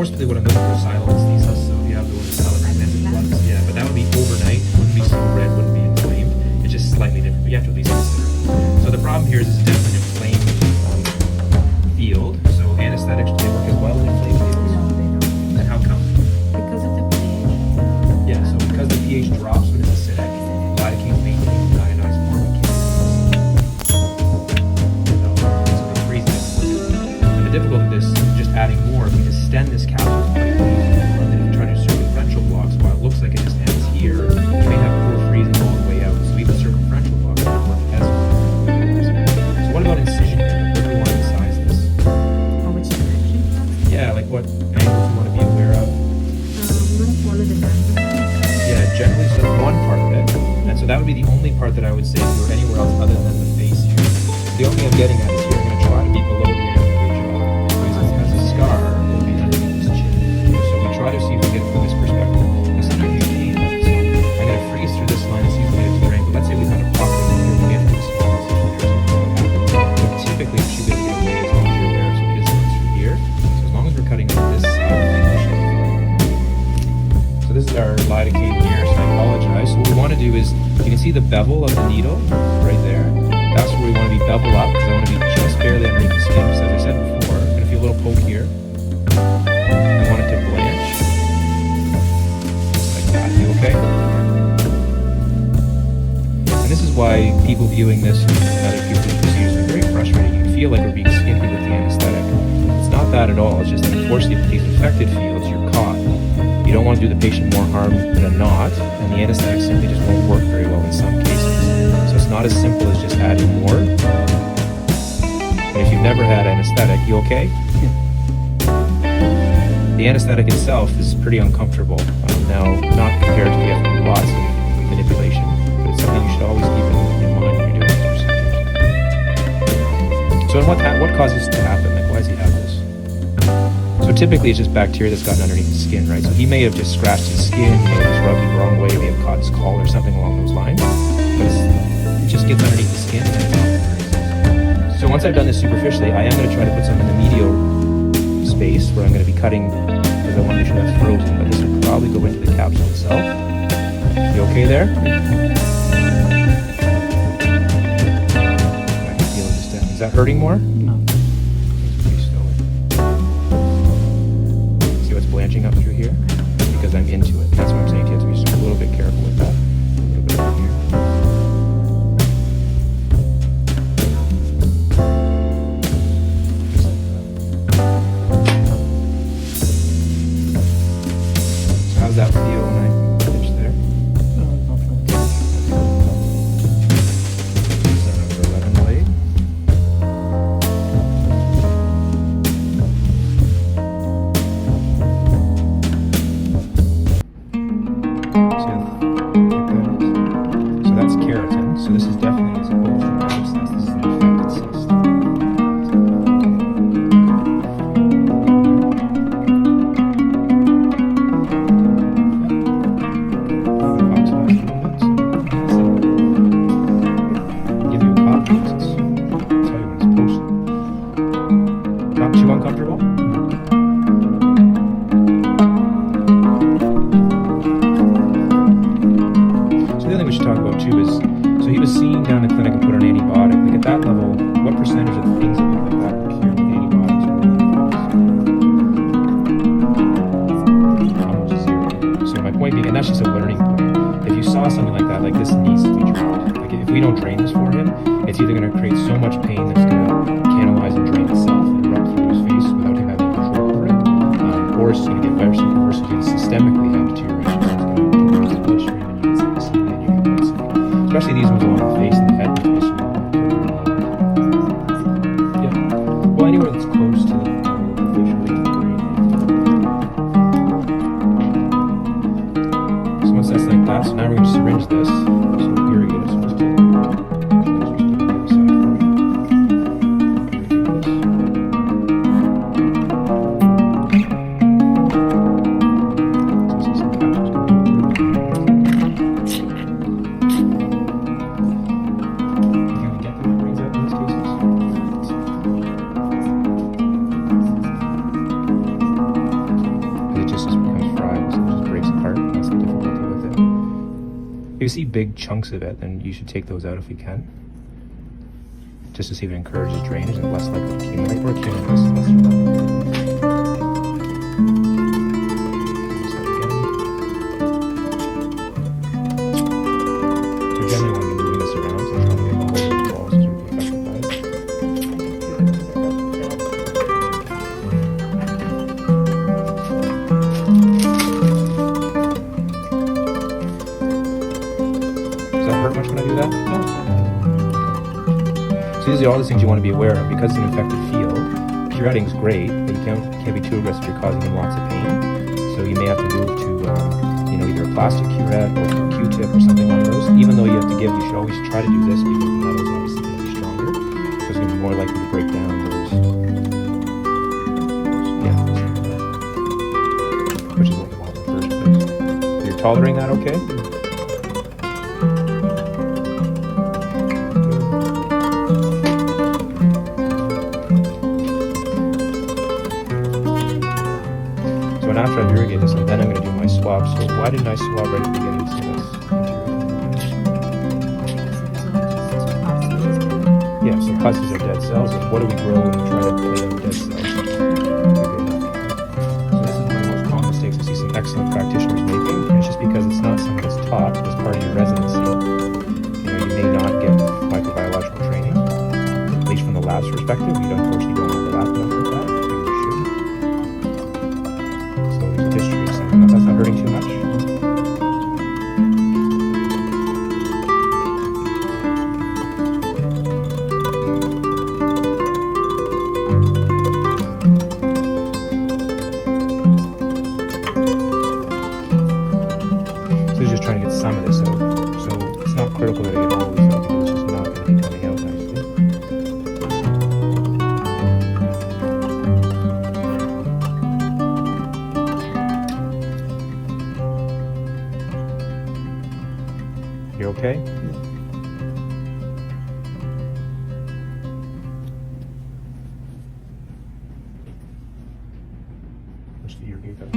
more specifically what I'm looking for is silent anesthesia. So if you have the one silent flux, yeah, but that would be overnight. It wouldn't be so red, wouldn't be inflamed. It's just slightly different, but you have to at least consider it. So the problem here is it's definitely an inflamed field. So anesthetics, do they work as well in inflamed fields? No, they don't. And how come? Because of the pH. Yeah, so because the pH drops when it's acidic, lidocaine maintains the ionized form and keeps so it's pretty difficult. And the difficulty of this is just adding more. If we distend this capsule, or then if you try to do circumferential blocks, while it looks like it just ends here, you may have poor freezing all the way out. So even circumferential blocks don't work as well. So what about incision here? Like, where do we want to size this? Or which direction? Yeah, like what angles you want to be aware of? We want to follow the diagram. Yeah, generally, so one part of it, and so that would be the only part that I would say if you were anywhere else other than the face here. The only thing I'm getting at is here, I'm going to try to be below the area of the jaw. Because if it has a scar, it'll be underneath his chin. So we try to see if we get it from this perspective. Now, sometimes you can, so I'm going to freeze through this line and see if we get it to the angle. Let's say we kind of pocket it here, we get to this small incision there, so what happens. But typically, it should be able to get away as long as you're aware. So we just go through here. So as long as we're cutting on this side, we should be fine. So this is our lidocaine here, so I apologize. So what we want to do is, you can see the bevel of the needle right there. That's where we want to be bevel up, because I want to be just barely underneath the skin. So as I said before, I'm going to feel a little poke here. I want it to blanch. Just like that. You okay? And this is why people viewing this and other people's procedures are very frustrating. You feel like we're being skimpy with the anesthetic. It's not that at all. It's just that unfortunately with these infected fields, you're caught. You don't want to do the patient more harm than not, and the anesthetic simply just won't work very well in some cases. So it's not as simple as just adding more. And if you've never had anesthetic, you okay? The anesthetic itself is pretty uncomfortable. Now, not compared to the other lots of manipulation, but it's something you should always keep in mind when you're doing these procedures. So what causes this to happen? Like, why does he have this? So typically it's just bacteria that's gotten underneath the skin, right? So he may have just scratched his skin, he may have just rubbed it the wrong way, he may have caught his collar or something along those lines. But it just gets underneath the skin and it's not. So once I've done this superficially, I am going to try to put some in the medial space where I'm going to be cutting, because I want to make sure that's frozen, but this will probably go into the capsule itself. You okay there? I can feel it just down. Is that hurting more? No. Blanching up through here because I'm into it. That's what I'm saying. You have to be just a little bit careful with that. A little bit over here. So how's that feel when I pitch there? Is that number 11 blade? So that's keratin. So this is definitely as opposed to abscess. This is an infected cyst. Give you a copy. I'll tell you when it's posted. Not too uncomfortable? We should talk about too is, so he was seen down in the clinic and put on antibiotic. Like at that level, what percentage of the things that look like that were cured with antibiotics? Almost zero. So my point being, and that's just a learning point. If you saw something like that, like this needs to be drained. Like if we don't drain this for him, it's either going to create so much pain that's going to canalize and drain itself and erupt through his face without him having control over it, or it's going to get worse and worse. It's going to systemically have deterioration. So it's going to increase the bloodstream. Especially these ones along the face and the head. Yeah. Well, anywhere that's close to the facial brain. So once that's like that, so now we're going to syringe this. So irrigate it. So just take the other side for you. see big chunks of it, then you should take those out if you can. Just to see if it encourages drainage and less likely to accumulate. Or accumulate less likely. So generally when you're moving this around, so trying to get the whole wall so you're affected by it. Does that hurt much when I do that? No. So these are all the things you want to be aware of. Because it's an infected field, curetting is great, but you can't be too aggressive. You're causing them lots of pain. So you may have to move to either a plastic curette or to a Q-tip or something like those. Even though you have to give, you should always try to do this because the metal is obviously going to be stronger. So it's going to be more likely to break down those. Yeah. Which is what we want in the first place. You're tolerating that okay? And after I irrigate this, and then I'm going to do my swab. So why didn't I swab right at the beginning? So yeah, so pus are dead cells, and what do we grow when we try to play out dead cells? So this is one of the most common mistakes I see some excellent practitioners making, and it's just because it's not something that's taught as part of your residency. You may not get microbiological training, at least from the lab's perspective. We unfortunately don't overlap enough with that. History of something. That's not hurting too much. So he's just trying to get some of this out. So it's not critical that I get all of this out because it's just not going to be coming out nicely. You okay? Where's the irrigate that?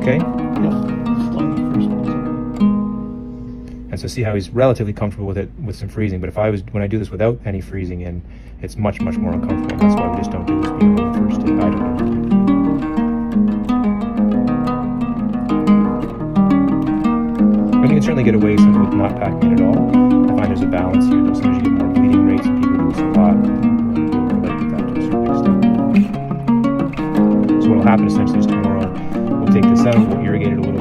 okay? And so see how he's relatively comfortable with it with some freezing, but when I do this without any freezing in, it's much, much more uncomfortable. That's why we just don't do this beyond the first day. I don't know. But you can certainly get away with not packing it at all. I find there's a balance here. Sometimes you get more bleeding rates and people do this a lot. Relate with that to a certain extent. So what will happen essentially is tomorrow we'll take this out, we'll irrigate it a little